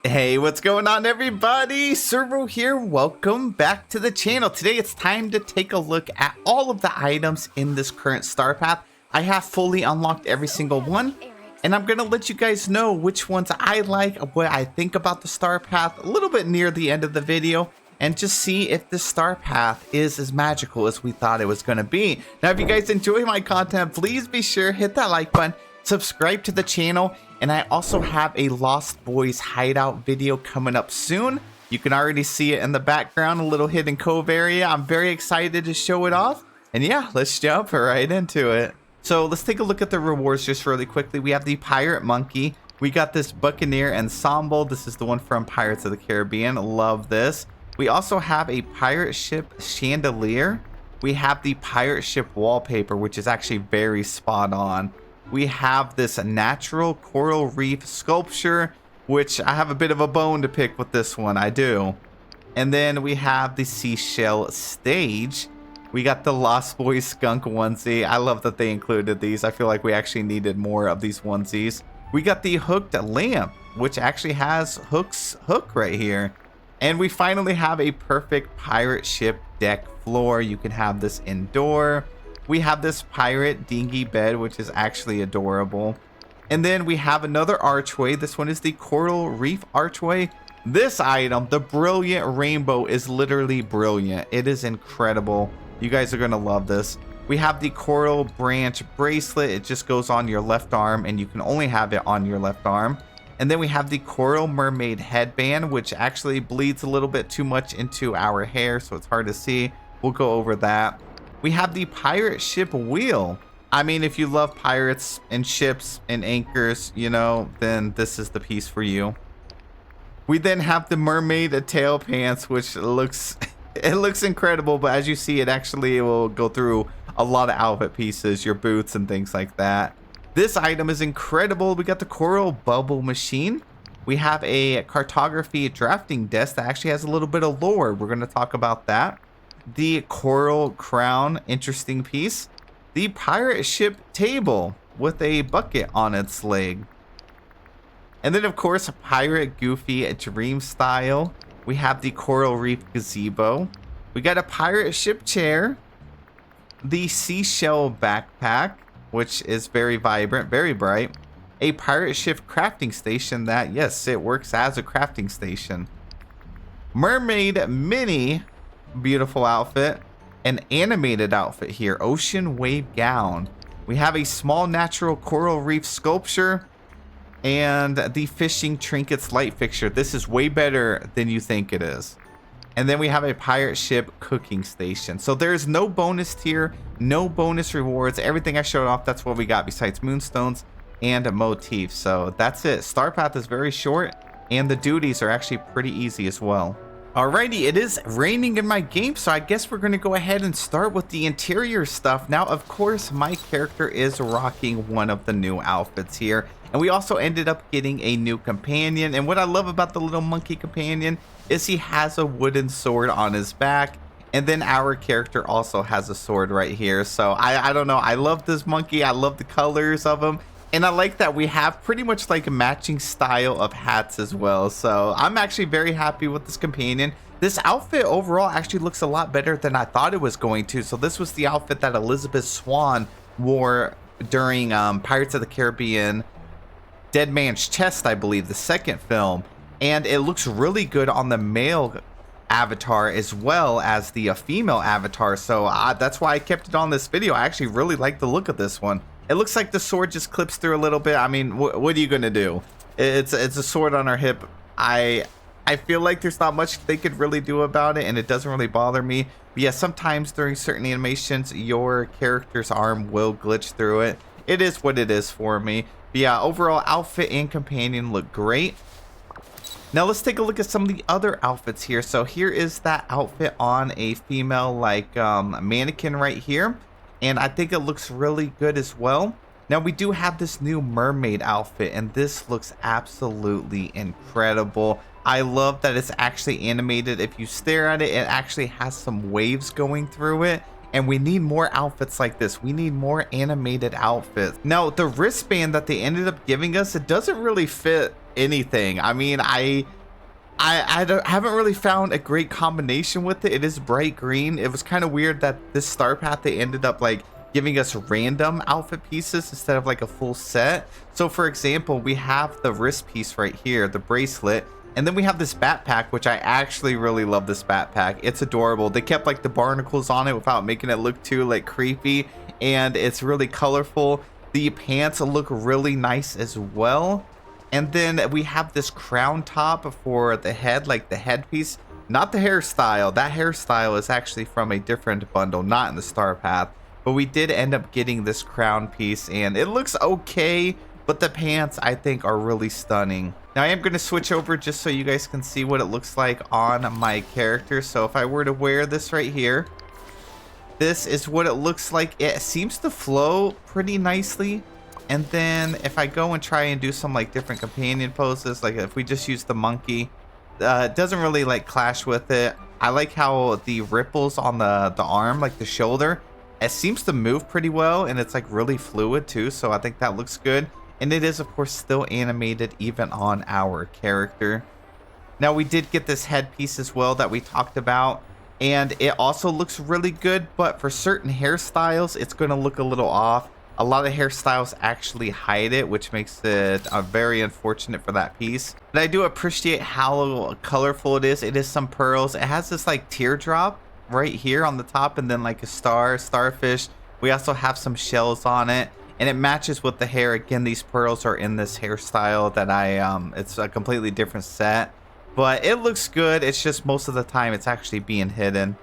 Hey, what's going on everybody? Servo here, welcome back to the channel. Today it's time to take a look at all of the items in this current star path. I have fully unlocked every single one, and I'm gonna let you guys know which ones I like, what I think about the star path a little bit near the end of the video, and just see if this star path is as magical as we thought it was gonna be. Now, if you guys enjoy my content, please be sure hit that like button, subscribe to the channel, and I also have a Lost Boys hideout video coming up soon. You can already see it in the background, a little hidden cove area. I'm very excited to show it off. And yeah, let's jump right into it. So let's take a look at the rewards just really quickly. We have the Pirate Monkey. We got this Buccaneer Ensemble. This is the one from Pirates of the Caribbean. Love this. We also have a Pirate Ship Chandelier. We have the Pirate Ship Wallpaper, which is actually very spot on. We have this natural coral reef sculpture, which I have a bit of a bone to pick with this one. I do. And then we have the seashell stage. We got the Lost Boys skunk onesie. I love that they included these. I feel like we actually needed more of these onesies. We got the hooked lamp, which actually has hook right here. And we finally have a perfect pirate ship deck floor. You can have this indoor. We have this pirate dinghy bed, which is actually adorable. And then we have another archway. This one is the coral reef archway. This item, the brilliant rainbow, is literally brilliant. It is incredible. You guys are going to love this. We have the coral branch bracelet. It just goes on your left arm, and you can only have it on your left arm. And then we have the coral mermaid headband, which actually bleeds a little bit too much into our hair, so it's hard to see. We'll go over that. We have the pirate ship wheel. I mean, if you love pirates and ships and anchors, you know, then this is the piece for you. We then have the mermaid tail pants, which looks it looks incredible, but as you see, it actually will go through a lot of outfit pieces, your boots and things like that. This item is incredible. We got the coral bubble machine. We have a cartography drafting desk that actually has a little bit of lore. We're going to talk about that. The coral crown, interesting piece. The pirate ship table with a bucket on its leg. And then of course a pirate goofy dream style. We have the coral reef gazebo. We got a pirate ship chair. The seashell backpack, which is very vibrant, very bright. A pirate ship crafting station that, yes, it works as a crafting station. Mermaid mini. Beautiful outfit. An animated outfit here, ocean wave gown. We have a small natural coral reef sculpture and the fishing trinkets light fixture. This is way better than you think it is. And then we have a pirate ship cooking station. So there's no bonus tier, no bonus rewards. Everything I showed off, that's what we got besides moonstones and motifs. So that's it. Star path is very short and the duties are actually pretty easy as well. Alrighty, it is raining in my game, so I guess we're going to go ahead and start with the interior stuff. Now, of course, my character is rocking one of the new outfits here, and we also ended up getting a new companion. And what I love about the little monkey companion is he has a wooden sword on his back, and then our character also has a sword right here. So I don't know, I love this monkey. I love the colors of him. And I like that we have pretty much like a matching style of hats as well. So I'm actually very happy with this companion. This outfit overall actually looks a lot better than I thought it was going to. So this was the outfit that Elizabeth Swann wore during Pirates of the Caribbean Dead Man's Chest, I believe, the second film. And it looks really good on the male avatar as well as the female avatar. So that's why I kept it on this video. I actually really like the look of this one. It looks like the sword just clips through a little bit. I mean, what are you gonna do? It's a sword on her hip. I feel like there's not much they could really do about it, and it doesn't really bother me. But yeah, sometimes during certain animations, your character's arm will glitch through it. It is what it is for me. But yeah, overall outfit and companion look great. Now let's take a look at some of the other outfits here. So here is that outfit on a female like mannequin right here. And I think it looks really good as well. Now we do have this new mermaid outfit, and this looks absolutely incredible. I love that it's actually animated. If you stare at it, it actually has some waves going through it. And we need more outfits like this. We need more animated outfits. Now, the wristband that they ended up giving us, it doesn't really fit anything. I mean, haven't really found a great combination with it. It is bright green. It was kind of weird that this star path, they ended up like giving us random outfit pieces instead of like a full set. So for example, we have the wrist piece right here, the bracelet, and then we have this backpack, which I actually really love this backpack. It's adorable. They kept like the barnacles on it without making it look too like creepy, and it's really colorful. The pants look really nice as well. And then we have this crown top for the head, like the headpiece, not the hairstyle. That hairstyle is actually from a different bundle, not in the star path. But we did end up getting this crown piece, and it looks okay, but the pants I think are really stunning. Now I am going to switch over just so you guys can see what it looks like on my character. So if I were to wear this right here, this is what it looks like. It seems to flow pretty nicely. And then if I go and try and do some like different companion poses, like if we just use the monkey, it doesn't really like clash with it. I like how the ripples on the arm, like the shoulder, it seems to move pretty well, and it's like really fluid too. So I think that looks good. And it is of course still animated even on our character. Now we did get this headpiece as well that we talked about, and it also looks really good, but for certain hairstyles, it's going to look a little off. A lot of hairstyles actually hide it, which makes it very unfortunate for that piece. But I do appreciate how colorful it is. It is some pearls. It has this like teardrop right here on the top, and then like a starfish. We also have some shells on it, and it matches with the hair. Again, these pearls are in this hairstyle that it's a completely different set, but it looks good. It's just most of the time it's actually being hidden.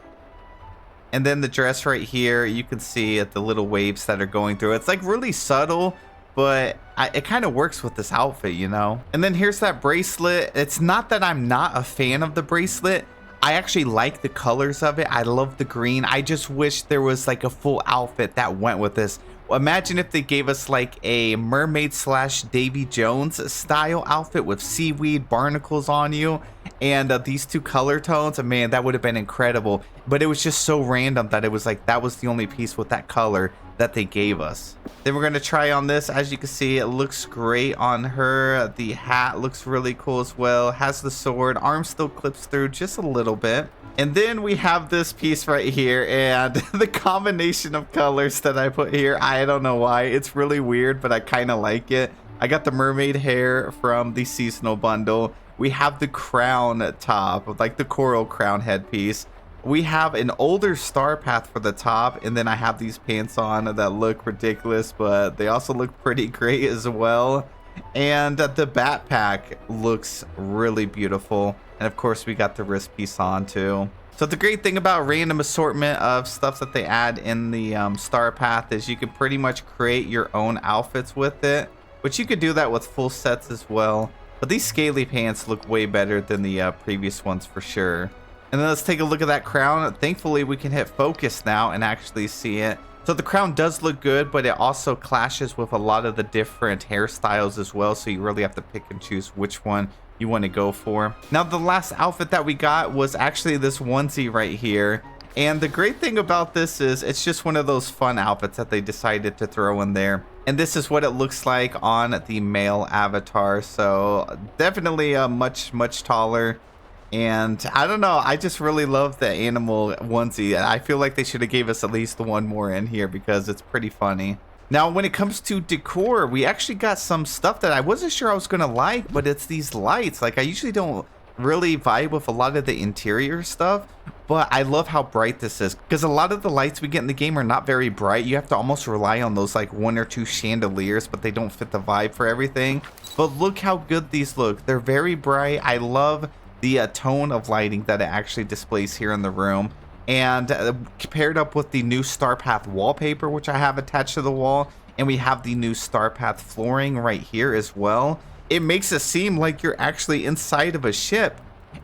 And then the dress right here, you can see the little waves that are going through. It's like really subtle, but it kind of works with this outfit, you know? And then here's that bracelet. It's not that I'm not a fan of the bracelet. I actually like the colors of it. I love the green. I just wish there was like a full outfit that went with this. Imagine if they gave us like a mermaid slash Davy Jones style outfit with seaweed barnacles on you, and these two color tones. Man, that would have been incredible. But it was just so random that it was like that was the only piece with that color that they gave us. Then we're going to try on this. As you can see, it looks great on her. The hat looks really cool as well. Has the sword. Arm still clips through just a little bit. And then we have this piece right here, and the combination of colors that I put here, I don't know why. It's really weird, but I kind of like it. I got the mermaid hair from the seasonal bundle. We have the crown top, like the coral crown headpiece. We have an older star path for the top, and then I have these pants on that look ridiculous, but they also look pretty great as well. And the backpack looks really beautiful. And of course, we got the wrist piece on too. So the great thing about random assortment of stuff that they add in the star path is you can pretty much create your own outfits with it, which you could do that with full sets as well. But these scaly pants look way better than the previous ones for sure. And then let's take a look at that crown. Thankfully, we can hit focus now and actually see it. So the crown does look good, but it also clashes with a lot of the different hairstyles as well. So you really have to pick and choose which one you want to go for. Now, the last outfit that we got was actually this onesie right here. And the great thing about this is it's just one of those fun outfits that they decided to throw in there. And this is what it looks like on the male avatar. So definitely a much taller. And I don't know, I just really love the animal onesie. I feel like they should have gave us at least one more in here because it's pretty funny. Now, when it comes to decor, we actually got some stuff that I wasn't sure I was going to like, but it's these lights. Like, I usually don't really vibe with a lot of the interior stuff, but I love how bright this is because a lot of the lights we get in the game are not very bright. You have to almost rely on those like one or two chandeliers, but they don't fit the vibe for everything. But look how good these look. They're very bright. I love the tone of lighting that it actually displays here in the room, and paired up with the new star path wallpaper, which I have attached to the wall, and we have the new star path flooring right here as well. It makes it seem like you're actually inside of a ship.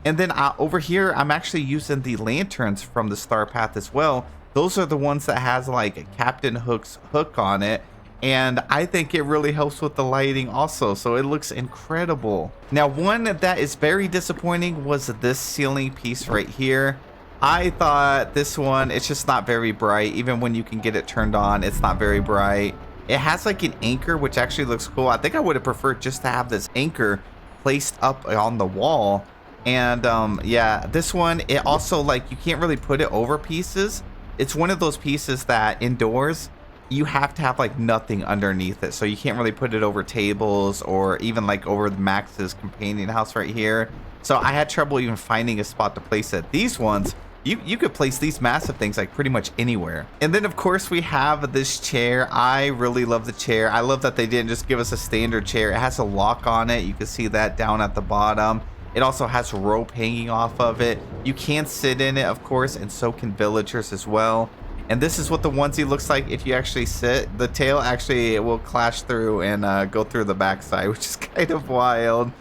And then over here, I'm actually using the lanterns from the star path as well. Those are the ones that has like Captain Hook's hook on it, and I think it really helps with the lighting also, so it looks incredible. Now, one that is very disappointing was this ceiling piece right here. I thought this one, it's just not very bright. Even when you can get it turned on, it's not very bright. It has like an anchor, which actually looks cool. I think I would have preferred just to have this anchor placed up on the wall. And yeah, this one, it also, like, you can't really put it over pieces. It's one of those pieces that indoors you have to have like nothing underneath it, so you can't really put it over tables or even like over Max's companion house right here. So I had trouble even finding a spot to place it. These ones, you could place these massive things like pretty much anywhere. And then of course we have this chair. I really love the chair. I love that they didn't just give us a standard chair. It has a lock on it. You can see that down at the bottom. It also has rope hanging off of it. You can sit in it, of course, and so can villagers as well. And this is what the onesie looks like if you actually sit. The tail actually will clash through and go through the backside, which is kind of wild.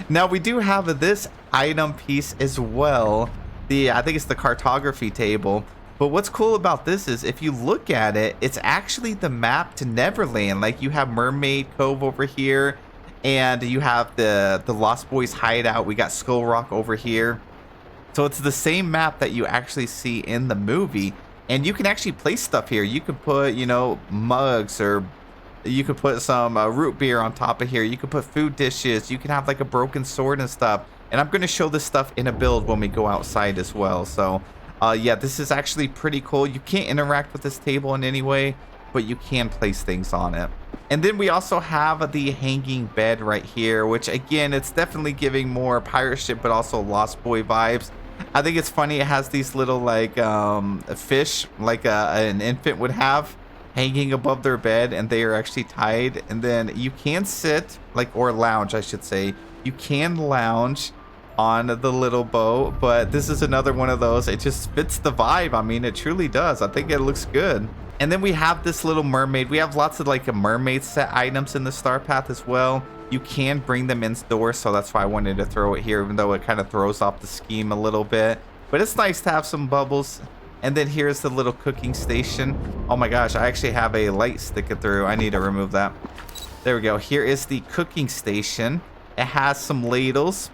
Now we do have this item piece as well. I think it's the cartography table. But what's cool about this is if you look at it, it's actually the map to Neverland. Like you have Mermaid Cove over here, and you have the Lost Boys hideout. We got Skull Rock over here. So it's the same map that you actually see in the movie. And you can actually place stuff here. You could put, you know, mugs, or you could put some root beer on top of here. You could put food dishes. You can have like a broken sword and stuff. And I'm going to show this stuff in a build when we go outside as well. So yeah, this is actually pretty cool. You can't interact with this table in any way, but you can place things on it. And then we also have the hanging bed right here, which again, it's definitely giving more pirate ship, but also Lost Boy vibes. I think it's funny. It has these little like fish, like an infant would have, hanging above their bed, and they are actually tied. And then you can sit, like, or lounge, I should say. You can lounge on the little boat, but this is another one of those. It just fits the vibe. I mean, it truly does. I think it looks good. And then we have this little mermaid. We have lots of like a mermaid set items in the Star Path as well. You can bring them indoors, so that's why I wanted to throw it here, even though it kind of throws off the scheme a little bit. But it's nice to have some bubbles. And then here's the little cooking station. Oh my gosh, I actually have a light sticking through. I need to remove that. There we go. Here is the cooking station. It has some ladles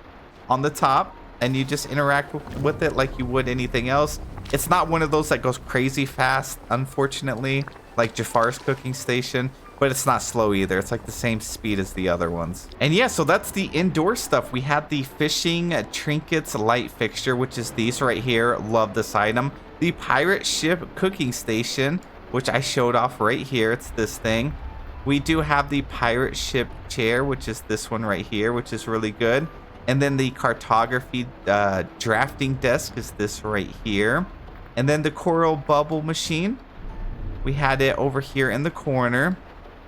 on the top, and you just interact with it like you would anything else. It's not one of those that goes crazy fast, unfortunately, like Jafar's cooking station. But it's not slow either. It's like the same speed as the other ones. And yeah, so that's the indoor stuff. We have the fishing trinkets light fixture, which is these right here. Love this item. The pirate ship cooking station, which I showed off right here. It's this thing. We do have the pirate ship chair, which is this one right here, which is really good. And then the cartography drafting desk is this right here. And then the coral bubble machine, we had it over here in the corner.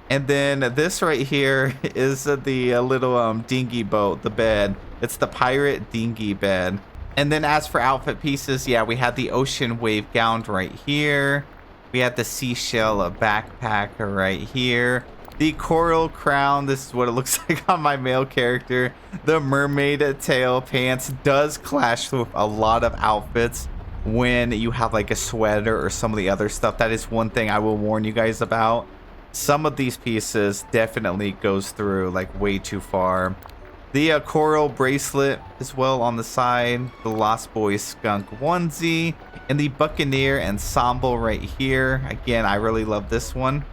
And then this right here is the little dinghy boat, the bed. It's the pirate dinghy bed. And then as for outfit pieces, yeah, we had the ocean wave gown right here. We had the seashell backpack right here. The coral crown, this is what it looks like on my male character. The mermaid tail pants does clash with a lot of outfits when you have like a sweater or some of the other stuff. That is one thing I will warn you guys about. Some of these pieces definitely goes through like way too far. The coral bracelet as well on the side. The Lost Boys skunk onesie. And the Buccaneer ensemble right here. Again, I really love this one.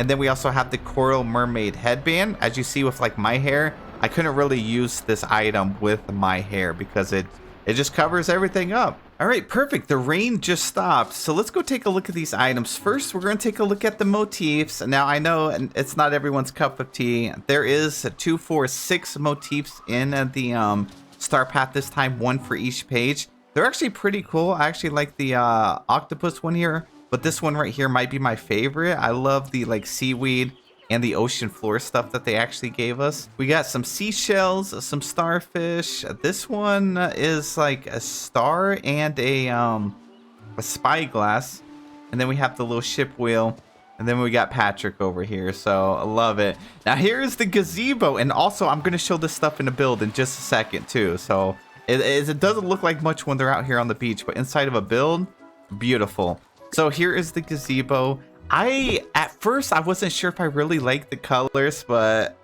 And then we also have the coral mermaid headband. As you see with like my hair, I couldn't really use this item with my hair because it just covers everything up. All right, perfect. The rain just stopped. So let's go take a look at these items. First, we're going to take a look at the motifs. Now, I know it's not everyone's cup of tea. There is 2, 4, 6 motifs in the Star Path this time, one for each page. They're actually pretty cool. I actually like the octopus one here, but this one right here might be my favorite. I love the like seaweed and the ocean floor stuff that they actually gave us. We got some seashells, some starfish. This one is like a star and a spyglass. And then we have the little ship wheel. And then we got Patrick over here. So I love it. Now here is the gazebo. And also I'm going to show this stuff in a build in just a second too. So it doesn't look like much when they're out here on the beach, but inside of a build, beautiful. So here is the gazebo. At first, I wasn't sure if I really liked the colors, but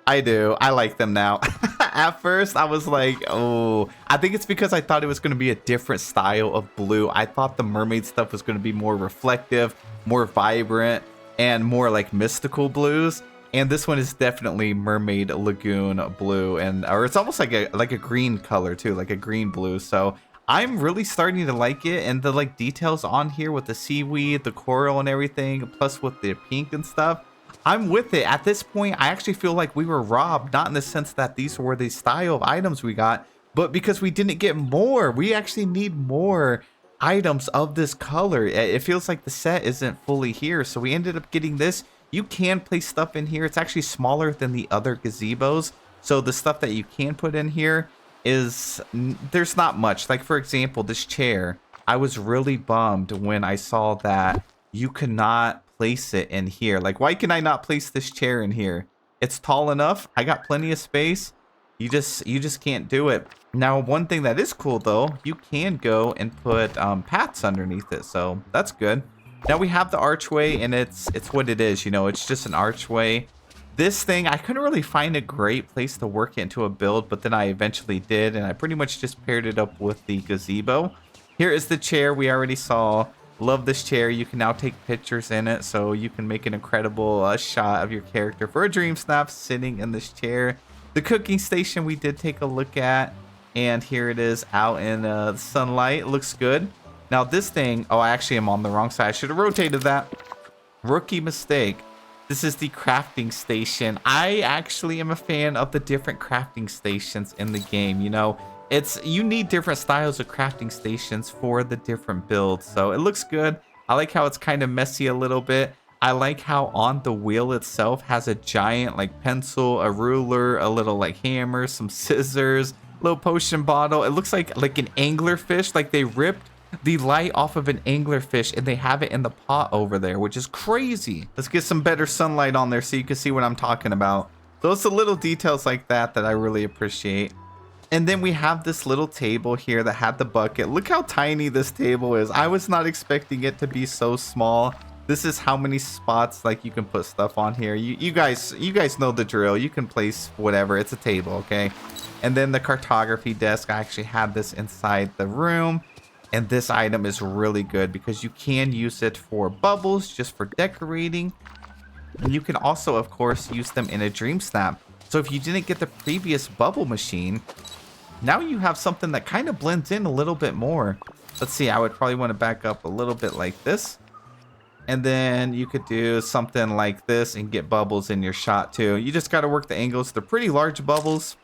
I do. I like them now. At first, I was like, oh, I think it's because I thought it was going to be a different style of blue. I thought the mermaid stuff was going to be more reflective, more vibrant, and more like mystical blues. And this one is definitely Mermaid Lagoon blue, and or it's almost like a green color too, like a green blue. So I'm really starting to like it, and the like details on here with the seaweed, the coral, and everything, plus with the pink and stuff. I'm with it. At this point, I actually feel like we were robbed, not in the sense that these were the style of items we got, but because we didn't get more. We actually need more items of this color. It feels like the set isn't fully here, so we ended up getting this. You can place stuff in here. It's actually smaller than the other gazebos, so the stuff that you can put in here is there's not much. Like for example, this chair, I was really bummed when I saw that you could not place it in here. Like, why can I not place this chair in here? It's tall enough. I got plenty of space. You just can't do it. Now, one thing that is cool though, you can go and put paths underneath it, so that's good. Now we have the archway, and it's what it is, you know, it's just an archway. This thing, I couldn't really find a great place to work it into a build, but then I eventually did, and I pretty much just paired it up with the gazebo. Here is the chair we already saw. Love this chair. You can now take pictures in it, so you can make an incredible shot of your character for a dream snap sitting in this chair. The cooking station we did take a look at, and here it is out in the sunlight. It looks good. Now this thing, oh, I actually am on the wrong side. I should have rotated that. Rookie mistake. This is the crafting station. I actually am a fan of the different crafting stations in the game. You know, you need different styles of crafting stations for the different builds. So it looks good. I like how it's kind of messy a little bit. I like how on the wheel itself has a giant like pencil, a ruler, a little like hammer, some scissors, little potion bottle. It looks like an anglerfish, like they ripped the light off of an anglerfish and they have it in the pot over there, which is crazy. Let's get some better sunlight on there so you can see what I'm talking about. Those are little details like that I really appreciate. And then we have this little table here that had the bucket. Look how tiny this table is. I was not expecting it to be so small. This is how many spots like you can put stuff on here. You guys know the drill. You can place whatever. It's a table, okay? And then the cartography desk. I actually had this inside the room. And this item is really good because you can use it for bubbles, just for decorating. And you can also, of course, use them in a dream snap. So if you didn't get the previous bubble machine, now you have something that kind of blends in a little bit more. Let's see, I would probably want to back up a little bit like this. And then you could do something like this and get bubbles in your shot too. You just got to work the angles. They're pretty large bubbles,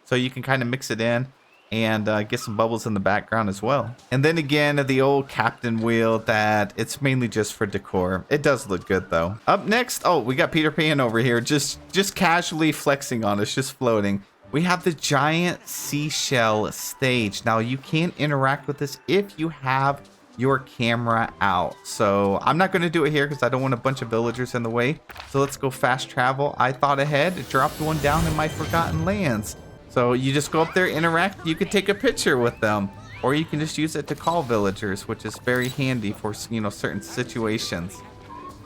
so you can kind of mix it in and get some bubbles in the background as well. And then again, the old captain wheel that it's mainly just for decor. It does look good though. Up next, oh, we got Peter Pan over here just casually flexing on us, just floating. We have the giant seashell stage. Now you can interact with this if you have your camera out. So I'm not going to do it here because I don't want a bunch of villagers in the way. So let's go fast travel. I thought ahead, dropped one down in my Forgotten Lands. So you just go up there, interact. You can take a picture with them, or you can just use it to call villagers, which is very handy for, you know, certain situations.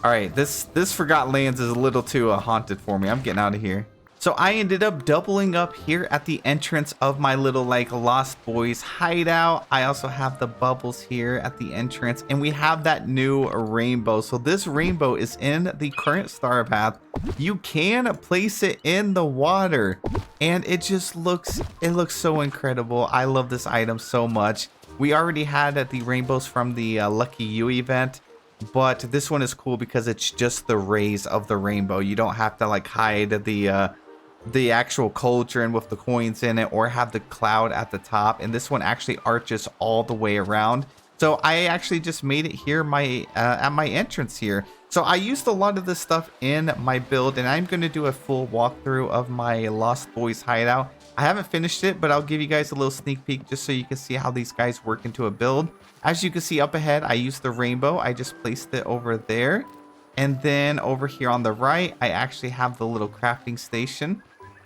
All right, this Forgotten Lands is a little too haunted for me. I'm getting out of here. So I ended up doubling up here at the entrance of my little like Lost Boys hideout. I also have the bubbles here at the entrance, and we have that new rainbow. So this rainbow is in the current star path. You can place it in the water, and it just looks so incredible. I love this item so much. We already had the rainbows from the Lucky You event, but this one is cool because it's just the rays of the rainbow. You don't have to like hide the actual cauldron with the coins in it or have the cloud at the top, and this one actually arches all the way around. So I actually just made it here at my entrance here. So I used a lot of this stuff in my build, and I'm going to do a full walkthrough of my Lost Boys hideout. I haven't finished it, but I'll give you guys a little sneak peek just so you can see how these guys work into a build. As you can see up ahead, I used the rainbow. I just placed it over there. And then over here on the right, I actually have the little crafting station.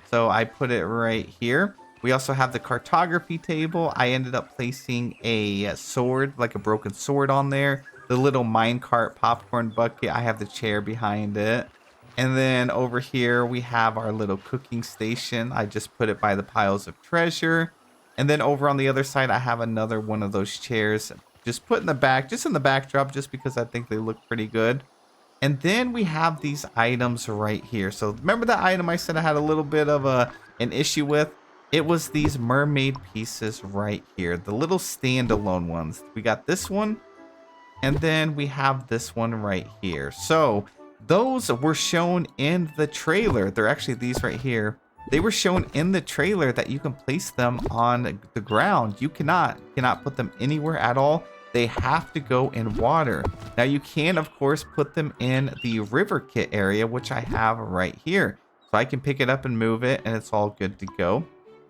So I put it right here. We also have the cartography table. I ended up placing a sword, like a broken sword on there. The little minecart popcorn bucket. I have the chair behind it. And then over here, we have our little cooking station. I just put it by the piles of treasure. And then over on the other side, I have another one of those chairs. Just put in the back, just in the backdrop, just because I think they look pretty good. And then we have these items right here. So remember that item I said I had a little bit of an issue with? It was these mermaid pieces right here, the little standalone ones. We got this one, and then we have this one right here. So those were shown in the trailer. They're actually these right here. They were shown in the trailer that you can place them on the ground. You cannot put them anywhere at all. They have to go in water. Now you can, of course, put them in the river kit area, which I have right here. So I can pick it up and move it, and it's all good to go.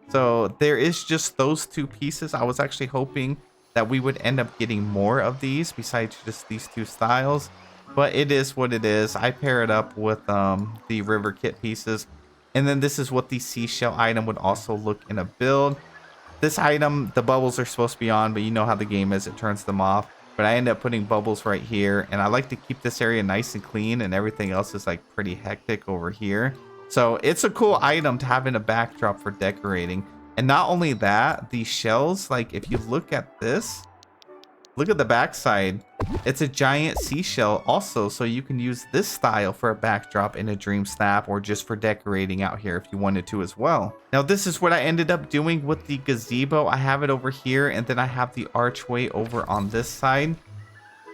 So there is just those two pieces. I was actually hoping that we would end up getting more of these besides just these two styles. But it is what it is. I pair it up with the river kit pieces. And then this is what the seashell item would also look in a build. This item, the bubbles are supposed to be on, but you know how the game is. It turns them off. But I end up putting bubbles right here. And I like to keep this area nice and clean. And everything else is like pretty hectic over here. So it's a cool item to have in a backdrop for decorating. And not only that, the shells, like if you look at this, look at the backside. It's a giant seashell also, so you can use this style for a backdrop in a dream snap or just for decorating out here if you wanted to as well. Now this is what I ended up doing with the gazebo. I have it over here, and then I have the archway over on this side.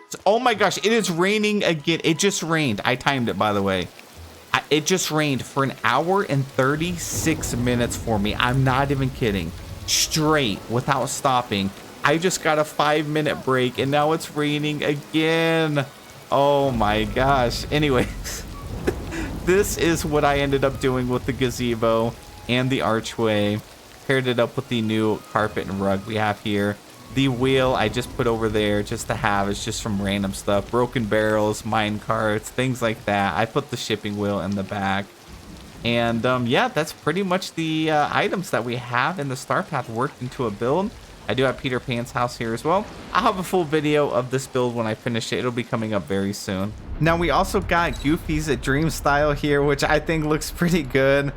So, oh my gosh, it is raining again. It just rained. I timed it, by the way. It just rained for an hour and 36 minutes for me. I'm not even kidding. Straight, without stopping. I just got a 5-minute break, and now it's raining again. Oh my gosh. Anyways, this is what I ended up doing with the gazebo and the archway. Paired it up with the new carpet and rug we have here. The wheel I just put over there just to have. It's just some random stuff. Broken barrels, mine carts, things like that. I put the shipping wheel in the back. And yeah, that's pretty much the items that we have in the Star Path worked into a build. I do have Peter Pan's house here as well. I'll have a full video of this build when I finish it. It'll be coming up very soon. Now we also got Goofy's Dream Style here, which I think looks pretty good.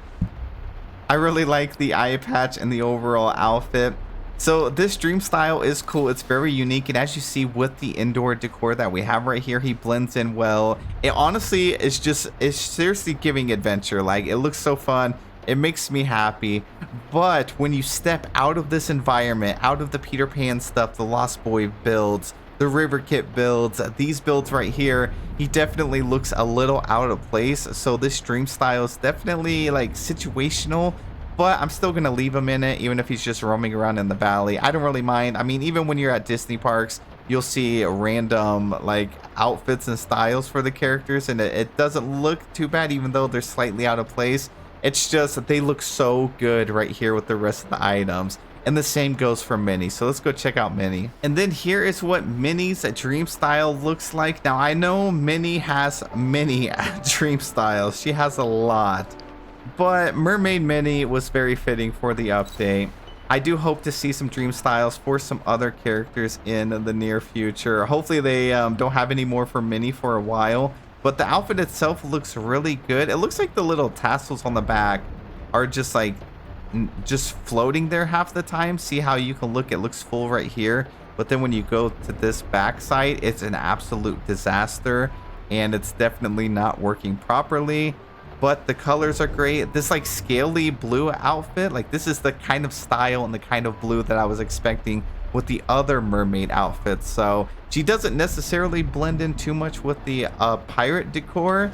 I really like the eye patch and the overall outfit. So this Dream Style is cool. It's very unique, and as you see with the indoor decor that we have right here, he blends in well. It honestly is it's seriously giving adventure. Like, it looks so fun. It makes me happy. But when you step out of this environment, out of the Peter Pan stuff, the Lost Boy builds, the River Kit builds, these builds right here, he definitely looks a little out of place. So this Dream Style is definitely like situational, but I'm still going to leave him in it, even if he's just roaming around in the valley. I don't really mind. I mean, even when you're at Disney parks, you'll see random like outfits and styles for the characters, and it doesn't look too bad, even though they're slightly out of place. It's just that they look so good right here with the rest of the items. And the same goes for Minnie. So let's go check out Minnie. And then here is what Minnie's Dream Style looks like. Now, I know Minnie has many Dream Styles. She has a lot. But Mermaid Minnie was very fitting for the update. I do hope to see some Dream Styles for some other characters in the near future. Hopefully they don't have any more for Minnie for a while. But the outfit itself looks really good. It looks like the little tassels on the back are just like just floating there half the time. See how you can look, it looks full right here, but then when you go to this backside, it's an absolute disaster, and it's definitely not working properly. But the colors are great. This like scaly blue outfit, like this is the kind of style and the kind of blue that I was expecting with the other mermaid outfits. So she doesn't necessarily blend in too much with the pirate decor,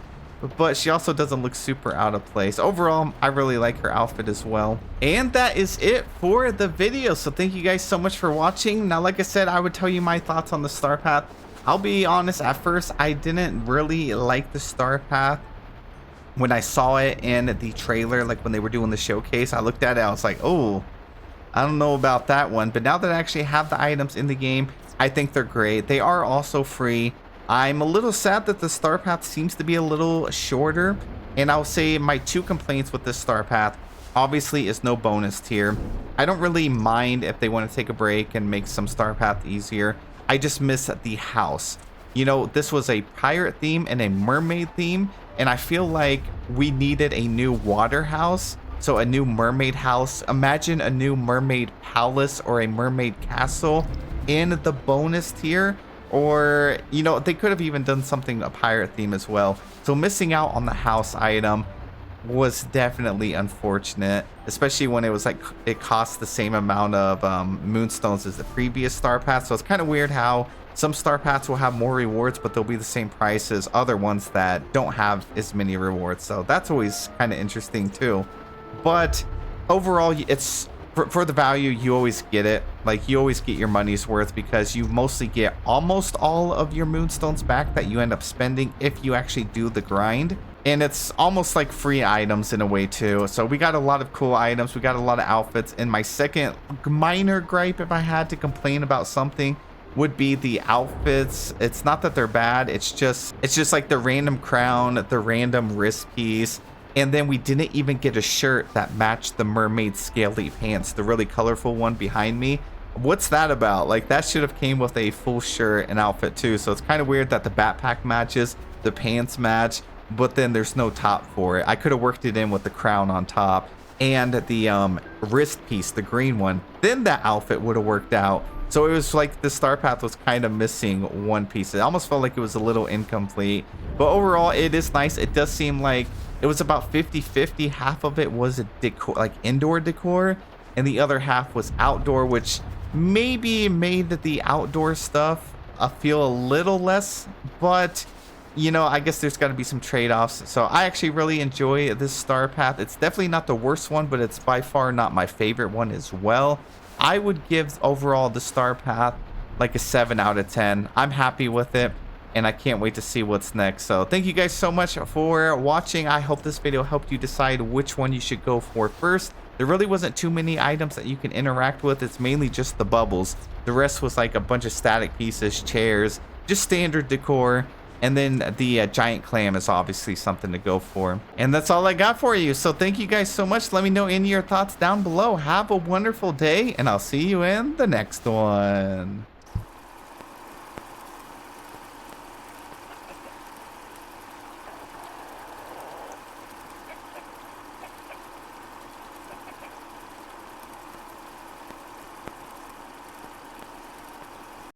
but she also doesn't look super out of place. Overall, I really like her outfit as well. And that is it for the video. So thank you guys so much for watching. Now, like I said, I would tell you my thoughts on the Star Path. I'll be honest, at first, I didn't really like the Star Path. When I saw it in the trailer, like when they were doing the showcase, I looked at it, I was like, oh, I don't know about that one. But now that I actually have the items in the game, I think they're great. They are also free. I'm a little sad that the Star Path seems to be a little shorter. And I'll say my two complaints with this Star Path, obviously, is no bonus tier. I don't really mind if they want to take a break and make some Star Path easier. I just miss the house. You know, this was a pirate theme and a mermaid theme, and I feel like we needed a new water house. So a new mermaid house. Imagine a new mermaid palace or a mermaid castle in the bonus tier. Or, you know, they could have even done something a pirate theme as well. So missing out on the house item was definitely unfortunate, especially when it was like it cost the same amount of moonstones as the previous star path. So it's kind of weird how some star paths will have more rewards, but they'll be the same price as other ones that don't have as many rewards. So that's always kind of interesting too. But overall, it's for the value, you always get it. Like, you always get your money's worth because you mostly get almost all of your moonstones back that you end up spending if you actually do the grind. And it's almost like free items in a way too. So we got a lot of cool items. We got a lot of outfits. And my second minor gripe, if I had to complain about something, would be the outfits. It's not that they're bad. It's just like the random crown, the random wrist piece. And then we didn't even get a shirt that matched the mermaid scaly pants, the really colorful one behind me. What's that about? Like, that should have came with a full shirt and outfit too. So it's kind of weird that the backpack matches, the pants match, but then there's no top for it. I could have worked it in with the crown on top and the wrist piece, the green one. Then that outfit would have worked out. So it was like the star path was kind of missing one piece. It almost felt like it was a little incomplete. But overall, it is nice. It does seem like it was about 50-50. Half of it was a decor, like indoor decor, and the other half was outdoor, which maybe made the outdoor stuff feel a little less. But, you know, I guess there's got to be some trade-offs. So I actually really enjoy this star path. It's definitely not the worst one, but it's by far not my favorite one as well. I would give overall the star path like a 7 out of 10. I'm happy with it, and I can't wait to see what's next. So thank you guys so much for watching. I hope this video helped you decide which one you should go for first. There really wasn't too many items that you can interact with. It's mainly just the bubbles. The rest was like a bunch of static pieces, chairs, just standard decor. And then the giant clam is obviously something to go for. And that's all I got for you. So thank you guys so much. Let me know any of your thoughts down below. Have a wonderful day, and I'll see you in the next one.